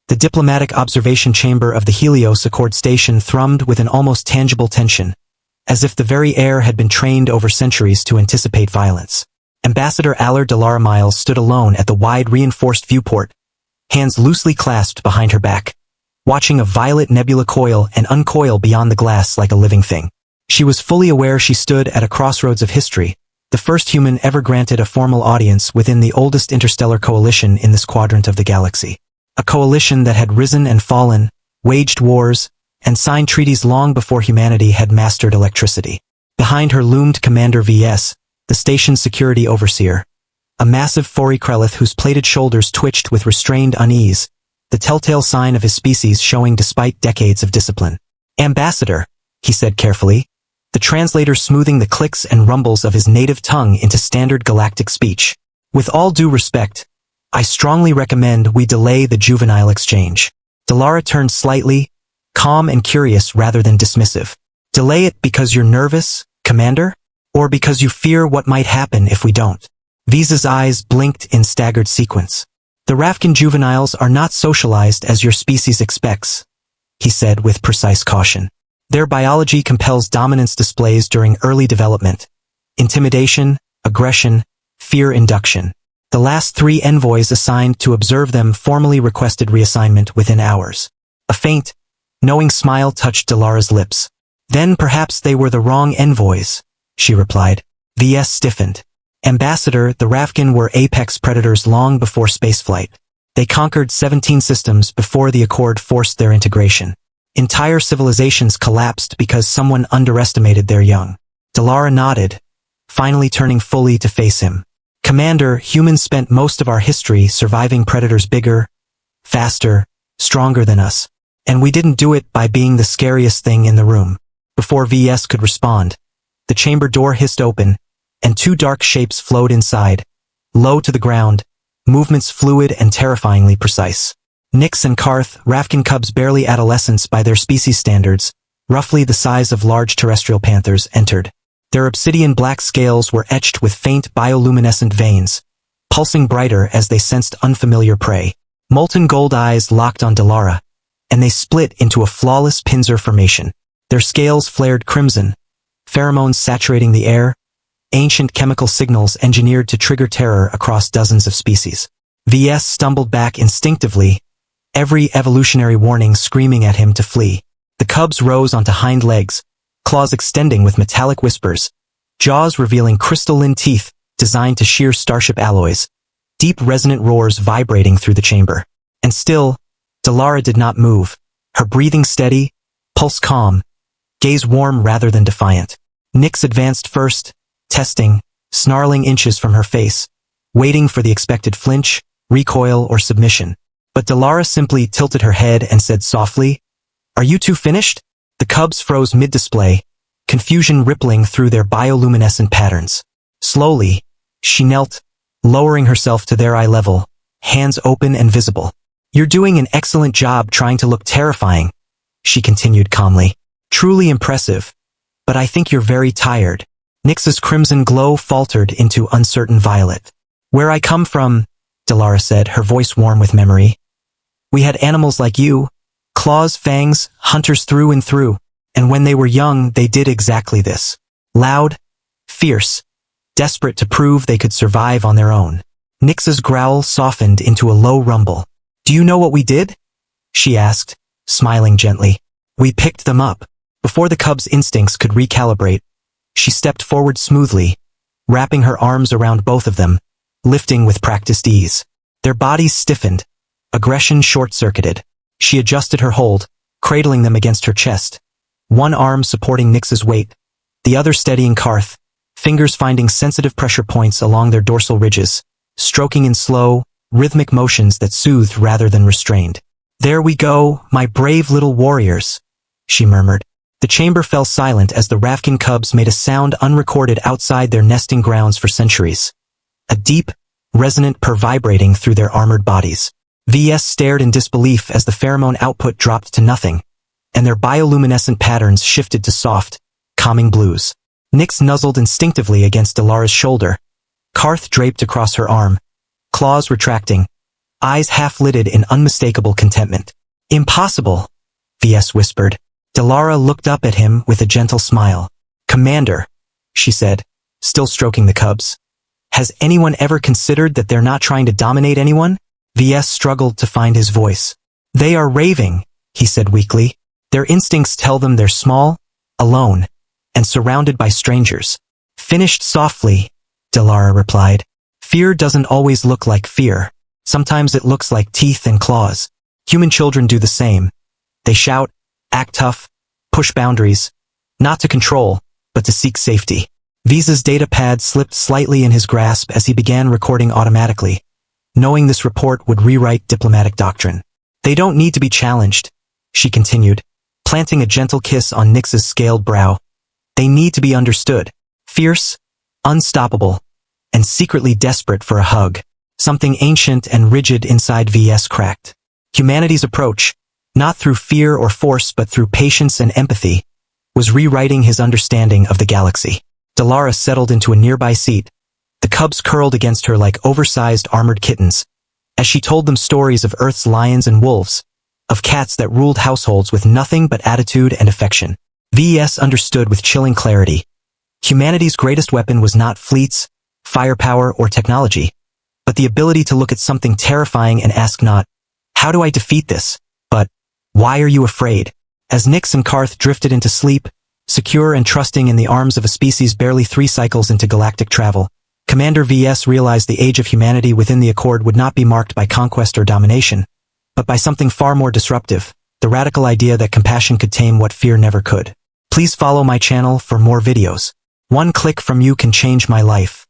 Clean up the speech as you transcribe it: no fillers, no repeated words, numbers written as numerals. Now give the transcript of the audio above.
The diplomatic observation chamber of the Helios Accord Station thrummed with an almost tangible tension, as if the very air had been trained over centuries to anticipate violence. Ambassador Allar Miles stood alone at the wide reinforced viewport, hands loosely clasped behind her back, watching a violet nebula coil and uncoil beyond the glass like a living thing. She was fully aware she stood at a crossroads of history, the first human ever granted a formal audience within the oldest interstellar coalition in this quadrant of the galaxy. A coalition that had risen and fallen, waged wars, and signed treaties long before humanity had mastered electricity. Behind her loomed Commander VS, the station's security overseer, a massive furry Krelith whose plated shoulders twitched with restrained unease, the telltale sign of his species showing despite decades of discipline. "Ambassador," he said carefully, the translator smoothing the clicks and rumbles of his native tongue into standard galactic speech. "With all due respect, I strongly recommend we delay the juvenile exchange." Dallara turned slightly, calm and curious rather than dismissive. "Delay it because you're nervous, Commander? Or because you fear what might happen if we don't?" Visa's eyes blinked in staggered sequence. "The Ravkin juveniles are not socialized as your species expects," he said with precise caution. "Their biology compels dominance displays during early development: intimidation, aggression, fear induction. The last 3 envoys assigned to observe them formally requested reassignment within hours." A faint, knowing smile touched Dallara's lips. "Then perhaps they were the wrong envoys," she replied. VS stiffened. "Ambassador, the Ravkin were apex predators long before spaceflight. They conquered 17 systems before the Accord forced their integration. Entire civilizations collapsed because someone underestimated their young." Dallara nodded, finally turning fully to face him. "Commander, humans spent most of our history surviving predators bigger, faster, stronger than us. And we didn't do it by being the scariest thing in the room." Before VS could respond, the chamber door hissed open, and 2 dark shapes flowed inside, low to the ground, movements fluid and terrifyingly precise. Nyx and Karth, Ravkin cubs barely adolescents by their species standards, roughly the size of large terrestrial panthers, entered. Their obsidian black scales were etched with faint bioluminescent veins, pulsing brighter as they sensed unfamiliar prey. Molten gold eyes locked on Dallara, and they split into a flawless pincer formation. Their scales flared crimson, pheromones saturating the air, ancient chemical signals engineered to trigger terror across dozens of species. VS stumbled back instinctively, every evolutionary warning screaming at him to flee. The cubs rose onto hind legs, claws extending with metallic whispers, jaws revealing crystalline teeth designed to shear starship alloys, deep resonant roars vibrating through the chamber. And still, Dallara did not move, her breathing steady, pulse calm, gaze warm rather than defiant. Nyx advanced first, testing, snarling inches from her face, waiting for the expected flinch, recoil, or submission. But Dallara simply tilted her head and said softly, "Are you two finished?" The cubs froze mid-display, confusion rippling through their bioluminescent patterns. Slowly, she knelt, lowering herself to their eye level, hands open and visible. "You're doing an excellent job trying to look terrifying," she continued calmly. "Truly impressive, but I think you're very tired." Nyx's crimson glow faltered into uncertain violet. "Where I come from," Dallara said, her voice warm with memory, "we had animals like you, claws, fangs, hunters through and through, and when they were young they did exactly this. Loud, fierce, desperate to prove they could survive on their own." Nyx's growl softened into a low rumble. "Do you know what we did?" she asked, smiling gently. "We picked them up." Before the cub's instincts could recalibrate, she stepped forward smoothly, wrapping her arms around both of them, lifting with practiced ease. Their bodies stiffened, aggression short-circuited. She adjusted her hold, cradling them against her chest, one arm supporting Nyx's weight, the other steadying Karth, fingers finding sensitive pressure points along their dorsal ridges, stroking in slow, rhythmic motions that soothed rather than restrained. "There we go, my brave little warriors," she murmured. The chamber fell silent as the Ravkin cubs made a sound unrecorded outside their nesting grounds for centuries. A deep, resonant purr vibrating through their armored bodies. VS stared in disbelief as the pheromone output dropped to nothing, and their bioluminescent patterns shifted to soft, calming blues. Nyx nuzzled instinctively against Dallara's shoulder, Karth draped across her arm, claws retracting, eyes half-lidded in unmistakable contentment. Impossible, VS whispered. Dallara looked up at him with a gentle smile. Commander, she said, still stroking the cubs. Has anyone ever considered that they're not trying to dominate anyone? VS struggled to find his voice. They are raving, he said weakly. Their instincts tell them they're small, alone, and surrounded by strangers. Finished softly, Dallara replied. Fear doesn't always look like fear. Sometimes it looks like teeth and claws. Human children do the same. They shout, act tough, push boundaries, not to control, but to seek safety. Visa's data pad slipped slightly in his grasp as he began recording automatically, knowing this report would rewrite diplomatic doctrine. They don't need to be challenged, she continued, planting a gentle kiss on Nyx's scaled brow. They need to be understood. Fierce, unstoppable, and secretly desperate for a hug. Something ancient and rigid inside VS cracked. Humanity's approach, not through fear or force but through patience and empathy, was rewriting his understanding of the galaxy. Dallara settled into a nearby seat. The cubs curled against her like oversized armored kittens, as she told them stories of Earth's lions and wolves, of cats that ruled households with nothing but attitude and affection. VS understood with chilling clarity. Humanity's greatest weapon was not fleets, firepower, or technology, but the ability to look at something terrifying and ask not, how do I defeat this? But, why are you afraid? As Nyx and Karth drifted into sleep, secure and trusting in the arms of a species barely 3 cycles into galactic travel, Commander VS realized the age of humanity within the Accord would not be marked by conquest or domination, but by something far more disruptive, the radical idea that compassion could tame what fear never could. Please follow my channel for more videos. One click from you can change my life.